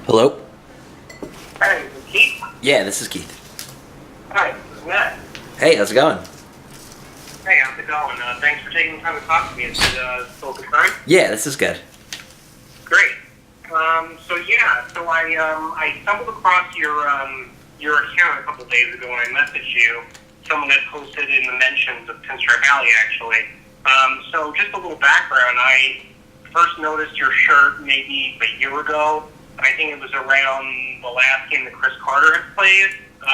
Hello? Hi, this is Keith. Yeah, this is Keith. Hi, this is Matt. Hey, how's it going? Hey, how's it going? Thanks for taking the time to talk to me. Is it still a good time? Yeah, this is good. Great. I stumbled across your account a couple days ago and I messaged you. Someone had posted in the mentions of Pinstripe Alley, actually. So just a little background. I first noticed your shirt maybe a year ago. I think it was around the last game that Chris Carter had played.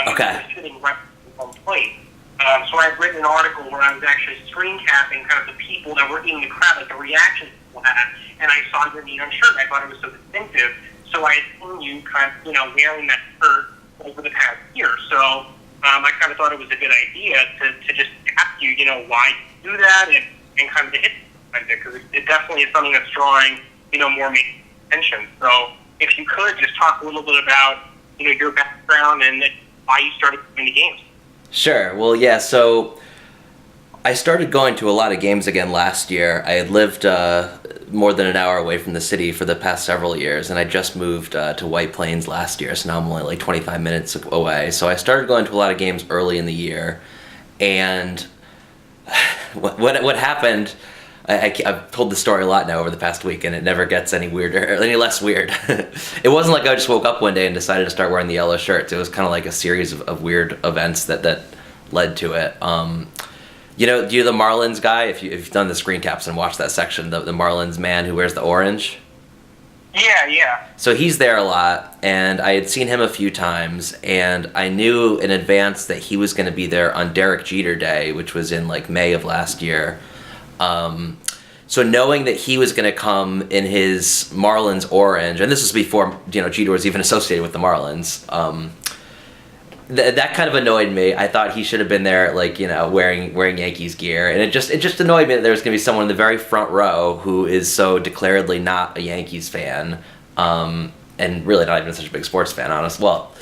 Okay. It was sitting right on plate. So I had written an article where I was actually screen capping kind of the people that were in the crowd, like the reactions people had, and I saw your neon shirt, and I thought it was so distinctive. So I had seen you kind of, wearing that shirt over the past year. So I kind of thought it was a good idea to just ask you, why you do that and kind of to hit it, because it definitely is something that's drawing, more attention. So if you could just talk a little bit about, your background and why you started going to games. Sure. Well, yeah, so I started going to a lot of games again last year. I had lived more than an hour away from the city for the past several years, and I just moved to White Plains last year, so now I'm only like 25 minutes away. So I started going to a lot of games early in the year, and what happened, I've told the story a lot now over the past week, and it never gets any weirder, or any less weird. It wasn't like I just woke up one day and decided to start wearing the yellow shirts. It was kind of like a series of weird events that led to it. Do you the Marlins guy? If you've done the screen caps and watched that section, the Marlins man who wears the orange? Yeah. So he's there a lot, and I had seen him a few times, and I knew in advance that he was going to be there on Derek Jeter Day, which was in like May of last year. So knowing that he was going to come in his Marlins orange, and this was before Jeter was even associated with the Marlins, that kind of annoyed me. I thought he should have been there, wearing Yankees gear, and it just annoyed me that there was going to be someone in the very front row who is so declaredly not a Yankees fan, and really not even such a big sports fan, honestly. Well,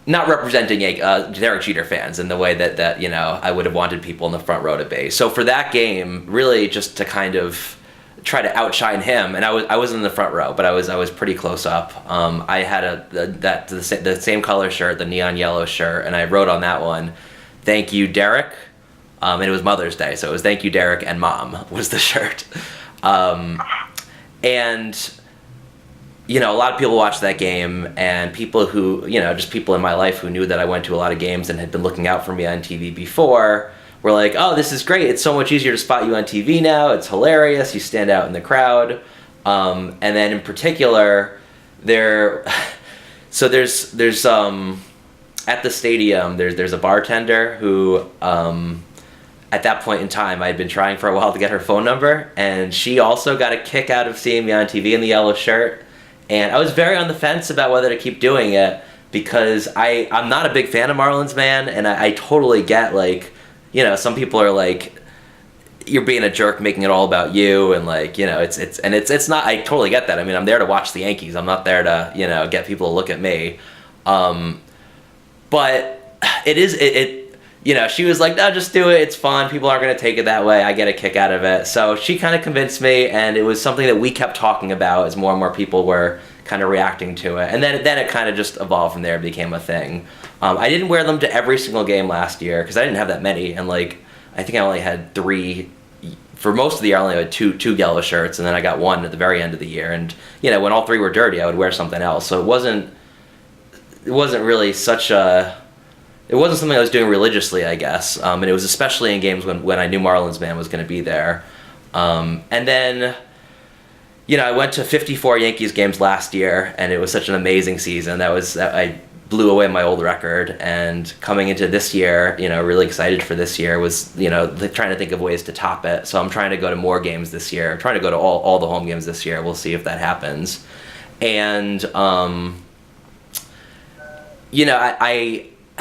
not representing Derek Jeter fans in the way that I would have wanted people in the front row to be. So for that game, really just to kind of try to outshine him, and I wasn't in the front row, but I was pretty close up. I had the same color shirt, the neon yellow shirt, and I wrote on that one, "Thank you, Derek," and it was Mother's Day, so it was "Thank you, Derek," and Mom was the shirt, and. A lot of people watched that game, and people who, just people in my life who knew that I went to a lot of games and had been looking out for me on TV before, were like, "Oh, this is great. It's so much easier to spot you on TV now. It's hilarious. You stand out in the crowd." And then in particular, there's at the stadium, there's a bartender who, at that point in time, I had been trying for a while to get her phone number, and she also got a kick out of seeing me on TV in the yellow shirt. And I was very on the fence about whether to keep doing it, because I'm not a big fan of Marlins, man, and I totally get, some people are like, you're being a jerk making it all about you, and it's not, I totally get that. I mean, I'm there to watch the Yankees. I'm not there to, get people to look at me. But she was like, "No, just do it. It's fun. People aren't going to take it that way. I get a kick out of it." So she kind of convinced me, and it was something that we kept talking about as more and more people were kind of reacting to it. And then it kind of just evolved from there and became a thing. I didn't wear them to every single game last year because I didn't have that many. And I think I only had 3. For most of the year, I only had two yellow shirts, and then I got one at the very end of the year. And, when all 3 were dirty, I would wear something else. So it wasn't really such a... It wasn't something I was doing religiously, I guess, and it was especially in games when I knew Marlins Man was going to be there. And then, I went to 54 Yankees games last year, and it was such an amazing season. I blew away my old record, and coming into this year, really excited for this year was, trying to think of ways to top it. So I'm trying to go to more games this year. I'm trying to go to all the home games this year. We'll see if that happens. And,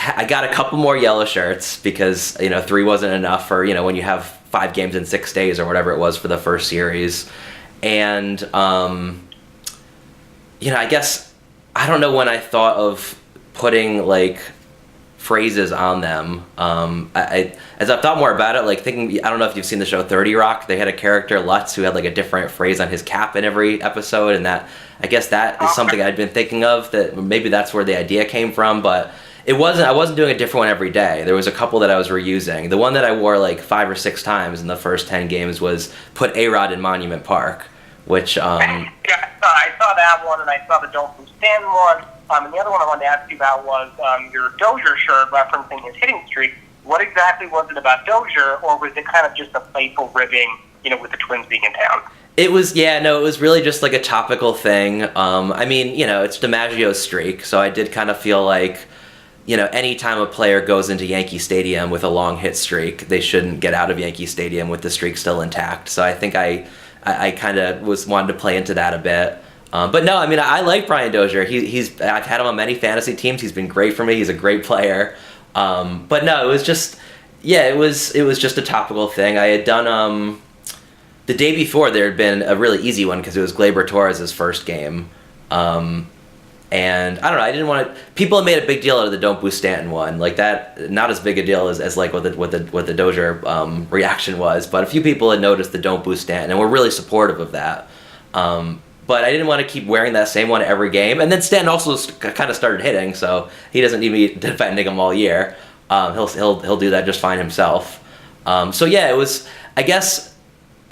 I got a couple more yellow shirts because, 3 wasn't enough for, when you have 5 games in 6 days or whatever it was for the first series. And, I guess, I don't know when I thought of putting, phrases on them. As I've thought more about it, like thinking, I don't know if you've seen the show 30 Rock. They had a character, Lutz, who had like a different phrase on his cap in every episode, and I guess that is something I'd been thinking of, that maybe that's where the idea came from, but I wasn't doing a different one every day. There was a couple that I was reusing. The one that I wore like 5 or 6 times in the first 10 games was put A-Rod in Monument Park, which... Yeah, I saw that one, and I saw the Don't Stand one. And the other one I wanted to ask you about was your Dozier shirt referencing his hitting streak. What exactly was it about Dozier, or was it kind of just a playful ribbing, with the Twins being in town? It was, it was really just like a topical thing. I mean, it's DiMaggio's streak, so I did kind of feel like, anytime a player goes into Yankee Stadium with a long hit streak, they shouldn't get out of Yankee Stadium with the streak still intact. So I think I kind of wanted to play into that a bit. But no, I mean, I like Brian Dozier. I've had him on many fantasy teams. He's been great for me. He's a great player. But no, it was just, it was just a topical thing. I had done, the day before there had been a really easy one because it was Gleyber Torres' first game. And I don't know, I didn't want to, people have made a big deal out of the Don't Boo Stanton one. Like that, not as big a deal as like what the Dozier reaction was. But a few people had noticed the Don't Boo Stanton and were really supportive of that. But I didn't want to keep wearing that same one every game. And then Stanton also kind of started hitting, so he doesn't need me defending him all year. He'll do that just fine himself. So yeah, it was, I guess,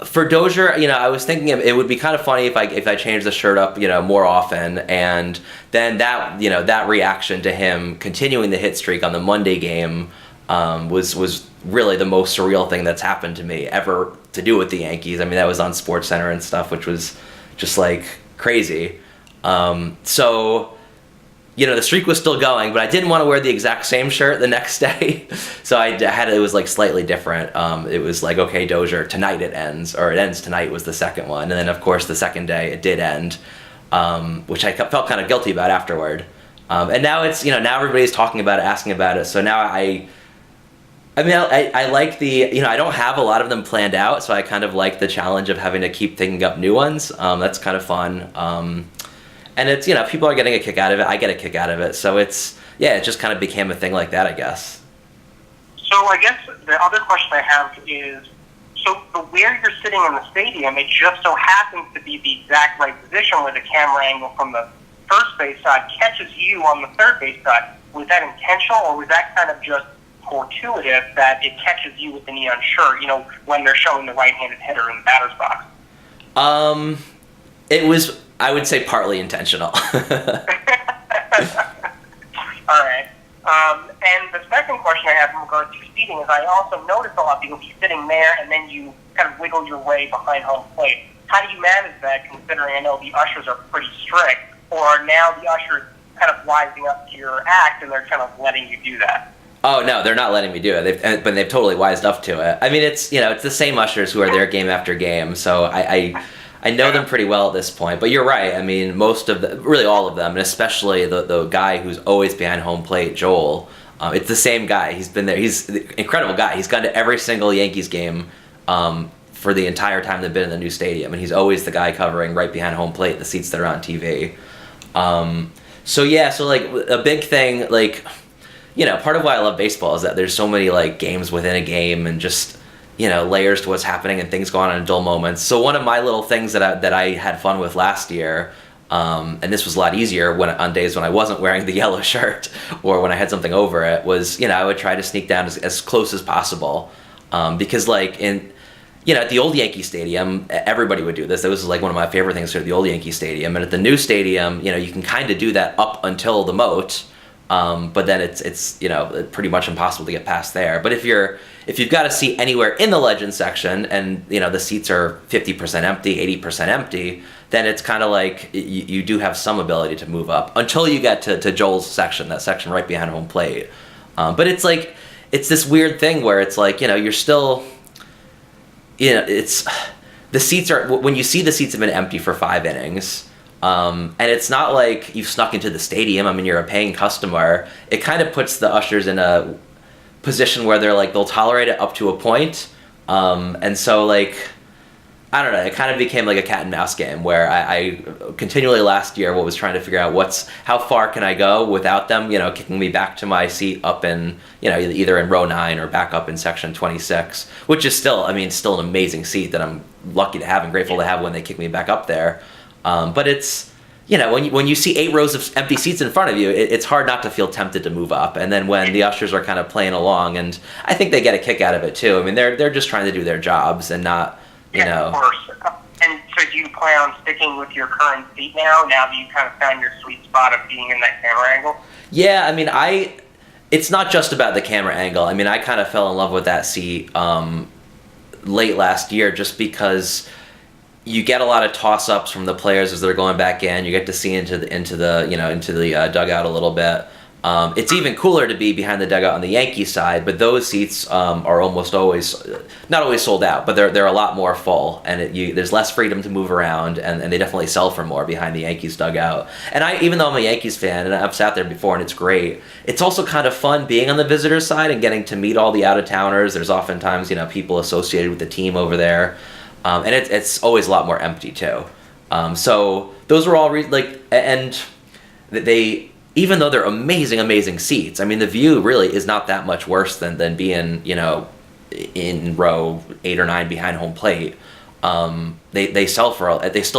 for Dozier, I was thinking it would be kind of funny if I changed the shirt up, more often, and then that reaction to him continuing the hit streak on the Monday game was really the most surreal thing that's happened to me ever to do with the Yankees. I mean, that was on SportsCenter and stuff, which was just like crazy. So, the streak was still going, but I didn't want to wear the exact same shirt the next day. So it was like slightly different. It was like, okay, Dozier, tonight it ends, or it ends tonight was the second one. And then of course the second day it did end, which I felt kind of guilty about afterward. And now it's, now everybody's talking about it, asking about it. So now I like the, I don't have a lot of them planned out, so I kind of like the challenge of having to keep thinking up new ones. That's kind of fun. And it's, people are getting a kick out of it. I get a kick out of it. So it's, it just kind of became a thing like that, I guess. So I guess the other question I have is, so where you're sitting in the stadium, it just so happens to be the exact right position where the camera angle from the first base side catches you on the third base side. Was that intentional, or was that kind of just fortuitous that it catches you with the neon shirt, when they're showing the right-handed hitter in the batter's box? It was, I would say, partly intentional. All right. And the second question I have in regards to seating is I also noticed a lot of people be sitting there and then you kind of wiggle your way behind home plate. How do you manage that, considering I know the ushers are pretty strict, or are now the ushers kind of wising up to your act and they're kind of letting you do that? Oh, no, they're not letting me do it. But they've totally wised up to it. I mean, it's, it's the same ushers who are there game after game, so I know them pretty well at this point. But you're right. I mean, really all of them, and especially the guy who's always behind home plate, Joel, it's the same guy. He's been there. He's an incredible guy. He's gone to every single Yankees game for the entire time they've been in the new stadium, and he's always the guy covering right behind home plate, the seats that are on TV. So like a big thing, like, part of why I love baseball is that there's so many like games within a game and just, layers to what's happening and things going on in dull moments. So one of my little things that I had fun with last year, and this was a lot easier on days when I wasn't wearing the yellow shirt or when I had something over it, was, I would try to sneak down as close as possible. Because like at the old Yankee Stadium, everybody would do this. That was like one of my favorite things at the old Yankee Stadium. And at the new stadium, you can kind of do that up until the moat. But then it's pretty much impossible to get past there. But if you've got a seat anywhere in the Legends section and the seats are 50% empty, 80% empty, then it's kind of like you do have some ability to move up until you get to Joel's section, that section right behind home plate. But it's like, it's this weird thing where it's like, you're still, it's, the seats are, when you see the seats have been empty for 5 innings, and it's not like you've snuck into the stadium. I mean, you're a paying customer. It kind of puts the ushers in a position where they'll tolerate it up to a point. And so like, I don't know, it kind of became like a cat and mouse game where I continually last year was trying to figure out how far can I go without them, kicking me back to my seat up in, either in row 9 or back up in section 26, which is still an amazing seat that I'm lucky to have and grateful to have when they kick me back up there. But it's, when you see 8 rows of empty seats in front of you, it's hard not to feel tempted to move up. And then when the ushers are kind of playing along, and I think they get a kick out of it too. I mean, they're just trying to do their jobs and not, Of course. And so do you plan on sticking with your current seat now that you kind of found your sweet spot of being in that camera angle? Yeah, I mean, it's not just about the camera angle. I mean, I kind of fell in love with that seat late last year just because you get a lot of toss-ups from the players as they're going back in. You get to see into the dugout a little bit. It's even cooler to be behind the dugout on the Yankees side, but those seats are almost always, not always sold out, but they're a lot more full, and there's less freedom to move around, and they definitely sell for more behind the Yankees dugout. And even though I'm a Yankees fan, and I've sat there before, and it's great, it's also kind of fun being on the visitor side and getting to meet all the out-of-towners. There's oftentimes, people associated with the team over there, and it's always a lot more empty, too. So those were all, and they... Even though they're amazing, amazing seats, I mean, the view really is not that much worse than being, in row 8 or 9 behind home plate. They still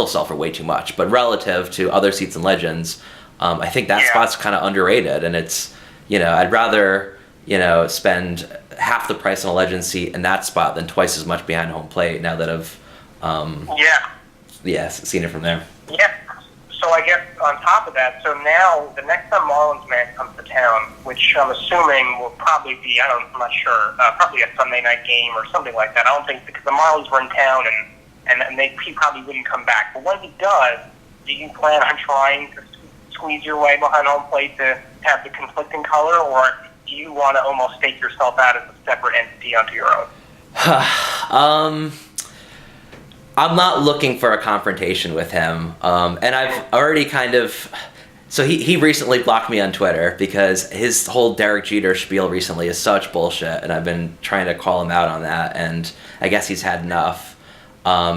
sell for way too much, but relative to other seats and Legends, I think that spot's kind of underrated, and it's, I'd rather, spend half the price on a Legends seat in that spot than twice as much behind home plate now that I've, seen it from there. Yeah. So I guess on top of that, so now the next time Marlins man comes to town, which I'm assuming will probably be, I'm not sure, probably a Sunday night game or something like that. I don't think, because the Marlins were in town and he probably wouldn't come back. But when he does, do you plan on trying to squeeze your way behind home plate to have the conflicting color, or do you want to almost stake yourself out as a separate entity onto your own? I'm not looking for a confrontation with him, and I've already kind of... So he recently blocked me on Twitter because his whole Derek Jeter spiel recently is such bullshit, and I've been trying to call him out on that, and I guess he's had enough.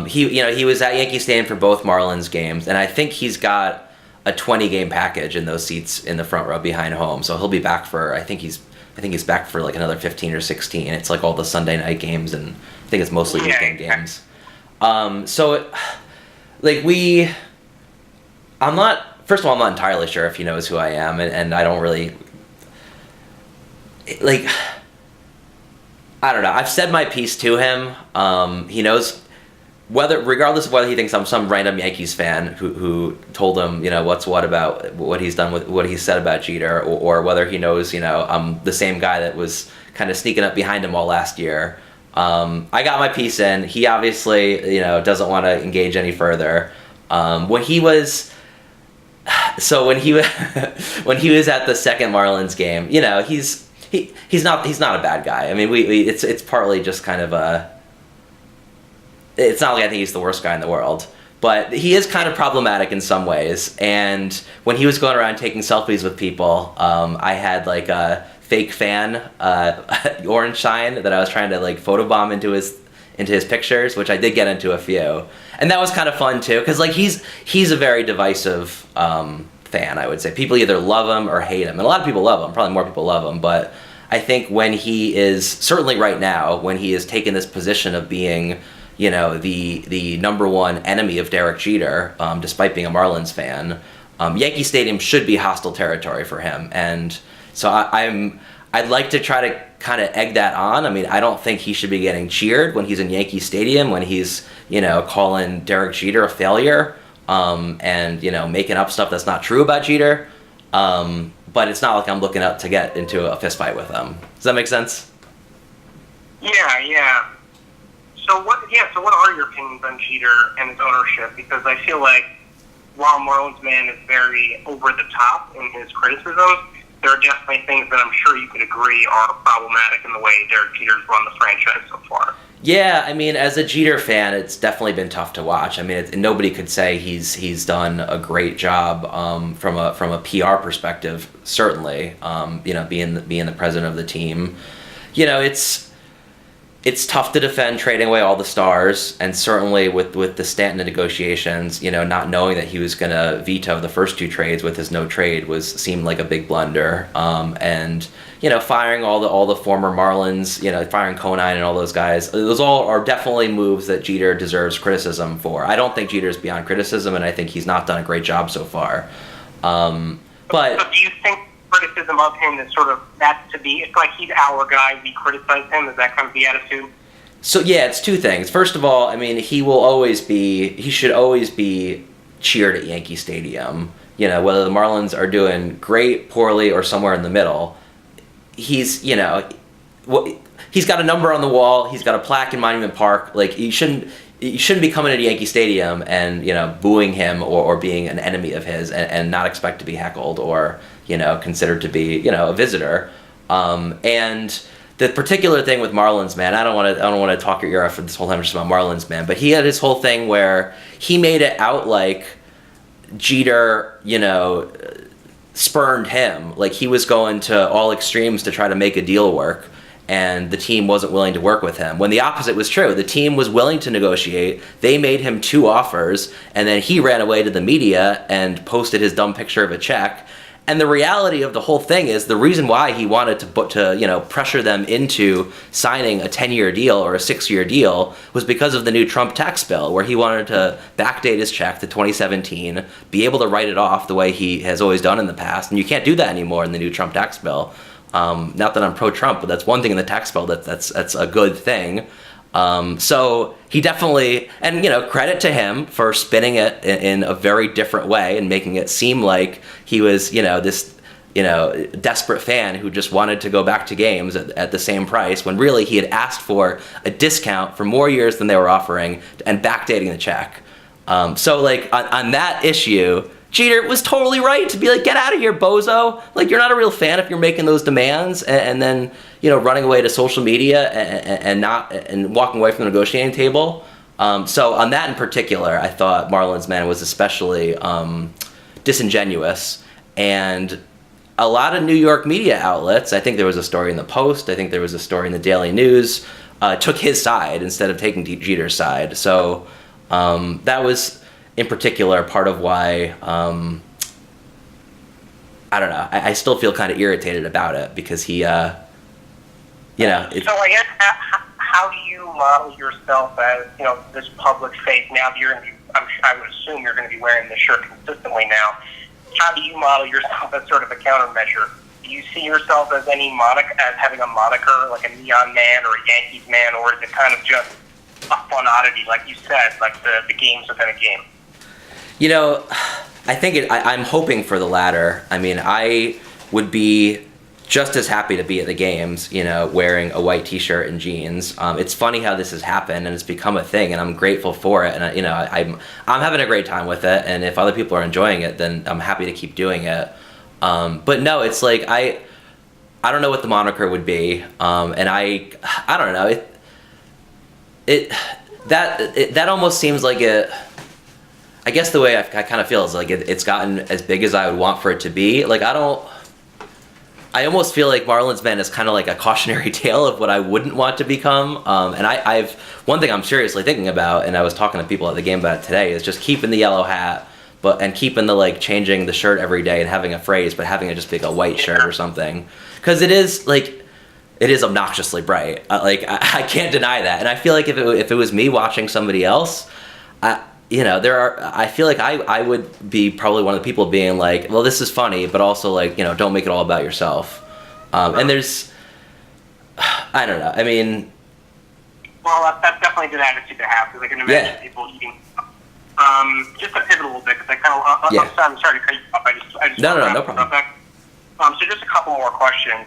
He was at Yankee Stadium for both Marlins games, and I think he's got a 20-game package in those seats in the front row behind home, so he'll be back for... I think he's back for like another 15 or 16. It's like all the Sunday night games, and I think it's mostly weekend games. First of all, I'm not entirely sure if he knows who I am, and I don't really, I don't know. I've said my piece to him. He knows, regardless of whether he thinks I'm some random Yankees fan who told him, what's what about what he's done with what he said about Jeter, or whether he knows, I'm the same guy that was kind of sneaking up behind him all last year. I got my piece in. He obviously, doesn't want to engage any further. When he was at the second Marlins game, he's not a bad guy. I mean, it's partly just kind of it's not like I think he's the worst guy in the world, but he is kind of problematic in some ways. And when he was going around taking selfies with people, I had like a fake fan orange sign that I was trying to like photobomb into his pictures, which I did get into a few, and that was kind of fun too, because like he's a very divisive fan. I would say people either love him or hate him, and a lot of people love him. Probably more people love him, but I think when he is, certainly right now, when he has taken this position of being, the number one enemy of Derek Jeter, despite being a Marlins fan, Yankee Stadium should be hostile territory for him, and so I'd like to try to kind of egg that on. I mean, I don't think he should be getting cheered when he's in Yankee Stadium, when he's, calling Derek Jeter a failure, and, making up stuff that's not true about Jeter. But it's not like I'm looking up to get into a fist fight with him. Does that make sense? Yeah. So what are your opinions on Jeter and his ownership? Because I feel like while Marlins man is very over the top in his criticisms, there are definitely things that I'm sure you could agree are problematic in the way Derek Jeter's run the franchise so far. Yeah, I mean, as a Jeter fan, it's definitely been tough to watch. I mean, nobody could say he's done a great job from a PR perspective. Certainly, being the president of the team, it's tough to defend trading away all the stars, and certainly with the Stanton negotiations, not knowing that he was going to veto the first 2 trades with his no trade seemed like a big blunder. And firing all the former Marlins, firing Conine and all those guys, those all are definitely moves that Jeter deserves criticism for. I don't think Jeter's beyond criticism, and I think he's not done a great job so far. But do you think criticism of him is sort of that's to be? It's like he's our guy. We criticize him. Is that kind of the attitude? So yeah, it's 2 things. First of all, I mean, he should always be cheered at Yankee Stadium. Whether the Marlins are doing great, poorly, or somewhere in the middle, he's got a number on the wall. He's got a plaque in Monument Park. Like you shouldn't be coming into Yankee Stadium and booing him or being an enemy of his and not expect to be heckled or considered to be a visitor. And the particular thing with Marlins Man, I don't want to talk your ear off for this whole time just about Marlins Man, but he had his whole thing where he made it out like Jeter spurned him, like he was going to all extremes to try to make a deal work, and the team wasn't willing to work with him, when the opposite was true. The team was willing to negotiate. They made him 2 offers, and then he ran away to the media and posted his dumb picture of a check. And the reality of the whole thing is the reason why he wanted to pressure them into signing a 10-year deal or a 6-year deal was because of the new Trump tax bill, where he wanted to backdate his check to 2017, be able to write it off the way he has always done in the past. And you can't do that anymore in the new Trump tax bill. Not that I'm pro-Trump, but that's one thing in the tax bill that's a good thing. So he definitely, and credit to him for spinning it in a very different way and making it seem like he was this desperate fan who just wanted to go back to games at the same price, when really he had asked for a discount for more years than they were offering and backdating the check. So like on that issue, Jeter was totally right to be like, get out of here, bozo. Like, you're not a real fan if you're making those demands and then, running away to social media and walking away from the negotiating table. So on that in particular, I thought Marlins Man was especially disingenuous. And a lot of New York media outlets, I think there was a story in the Post, I think there was a story in the Daily News, took his side instead of taking Jeter's side. So that was, in particular, part of why, I don't know, I still feel kind of irritated about it, because he, So I guess, how do you model yourself as, this public face? Now that you're going to be, I would assume you're going to be wearing this shirt consistently now. How do you model yourself as sort of a countermeasure? Do you see yourself as as having a moniker, like a Neon Man or a Yankees Man, or is it kind of just a fun oddity, like you said, like the games within a game? I think I'm hoping for the latter. I mean, I would be just as happy to be at the games, wearing a white T-shirt and jeans. It's funny how this has happened, and it's become a thing, and I'm grateful for it. And I'm having a great time with it. And if other people are enjoying it, then I'm happy to keep doing it. But no, it's like I don't know what the moniker would be, and I don't know. That almost seems like it. I guess the way I kind of feel is like it's gotten as big as I would want for it to be. Like I almost feel like Marlins Man is kind of like a cautionary tale of what I wouldn't want to become. And I've one thing I'm seriously thinking about, and I was talking to people at the game about it today, is just keeping the yellow hat, and keeping the changing the shirt every day and having a phrase, but having it just be like a white shirt or something, because it is obnoxiously bright. I can't deny that, and I feel like if it was me watching somebody else, I feel like I would be probably one of the people being like, well, this is funny, but also don't make it all about yourself. And there's, I don't know. I mean, well, that's definitely a good attitude to have, because I can imagine people eating. Just to pivot a little bit, because I'm sorry to cut you off. I just no problem. So just a couple more questions.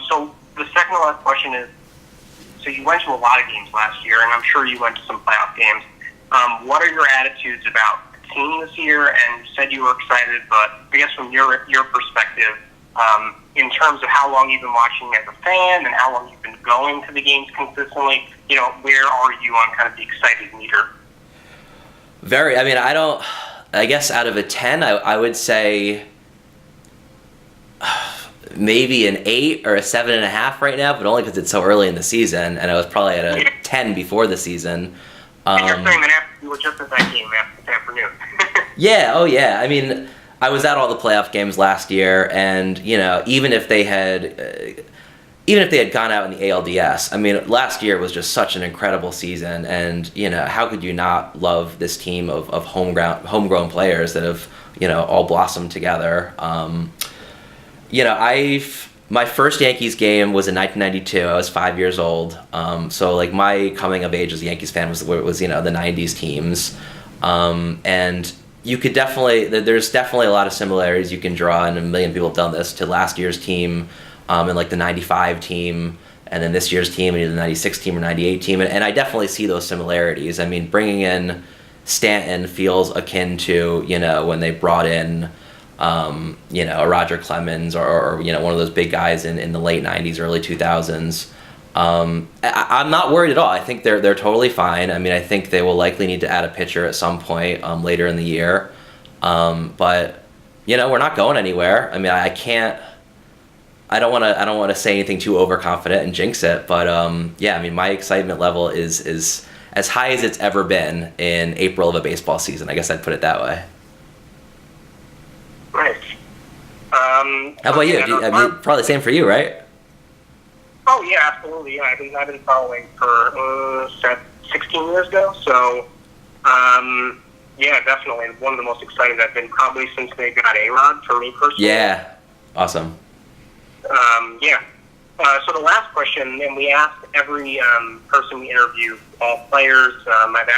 So the second to last question is, so you went to a lot of games last year, and I'm sure you went to some playoff games. What are your attitudes about the team this year? And you said you were excited, but I guess from your perspective, in terms of how long you've been watching as a fan and how long you've been going to the games consistently, where are you on kind of the excited meter? I guess out of a 10, I would say maybe an 8 or a 7.5 right now, but only because it's so early in the season, and I was probably at a 10 before the season. And you're saying that you were just at that game this afternoon. Yeah, oh yeah. I mean, I was at all the playoff games last year, and even if they had gone out in the ALDS, I mean, last year was just such an incredible season, and how could you not love this team of homegrown players that have all blossomed together. My first Yankees game was in 1992. I was 5 years old. So like my coming of age as a Yankees fan was the 90s teams. And you could there's definitely a lot of similarities you can draw, and a million people have done this, to last year's team, and like the 95 team, and then this year's team, and either the 96 team or 98 team. And I definitely see those similarities. I mean, bringing in Stanton feels akin to, when they brought in, a Roger Clemens or one of those big guys in the late 90s, early 2000s. I'm not worried at all. I think they're totally fine. I mean, I think they will likely need to add a pitcher at some point later in the year. But we're not going anywhere. I mean, I don't want to say anything too overconfident and jinx it. But I mean, my excitement level is as high as it's ever been in April of a baseball season. I guess I'd put it that way. Right. How about you? Probably the same for you, right? Oh yeah, absolutely. Yeah, I've been following for 16 years now. So, yeah, definitely one of the most excited I've been probably since they got A-Rod, for me personally. Yeah, awesome. Yeah. So the last question, and we asked every person we interview, all players. I've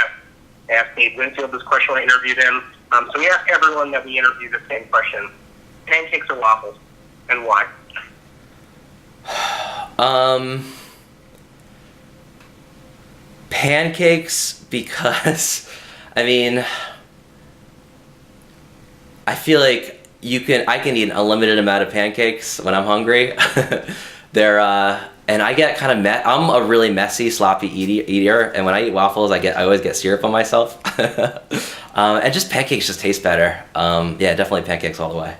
asked Dave Winfield this question when I interviewed him. So we asked everyone that we interviewed the same question: pancakes or waffles, and why? Pancakes, because I mean, I feel like I can eat an unlimited amount of pancakes when I'm hungry. And I get kind of I'm a really messy, sloppy eater, and when I eat waffles, I always get syrup on myself. And just pancakes just taste better. Yeah, definitely pancakes all the way.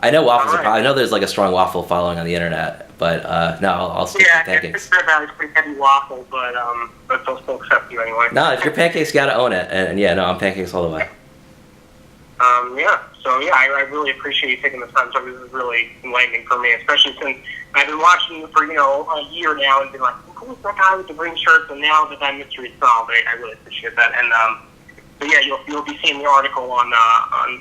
I know waffles I know there's like a strong waffle following on the internet, but no, I'll stick with pancakes. Yeah, it's pretty heavy waffle, but they'll still accept you anyway. No, if you're pancakes, you gotta own it, and yeah, no, I'm pancakes all the way. I really appreciate you taking the time. So this is really enlightening for me, especially since I've been watching you for a year now and been like, who's that guy with the green shirts? And now that that mystery solved, I really appreciate that. And you'll be seeing the article on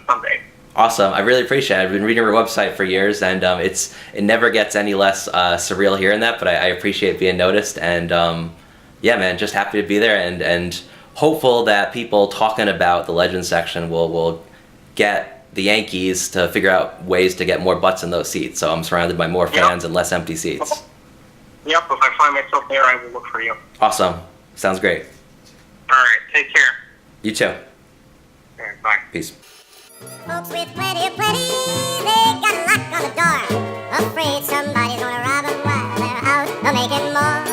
Sunday. Awesome, I really appreciate it. I've been reading your website for years, and it never gets any less surreal hearing that. But I appreciate being noticed, and yeah, man, just happy to be there, and hopeful that people talking about the Legends section will get the Yankees to figure out ways to get more butts in those seats. So I'm surrounded by more fans and less empty seats. Yep, if I find myself there, I will look for you. Awesome. Sounds great. All right, take care. You too. All right, bye. Peace. Folks with plenty, they got a lock on the door. Afraid somebody's gonna rob them while they're out making more.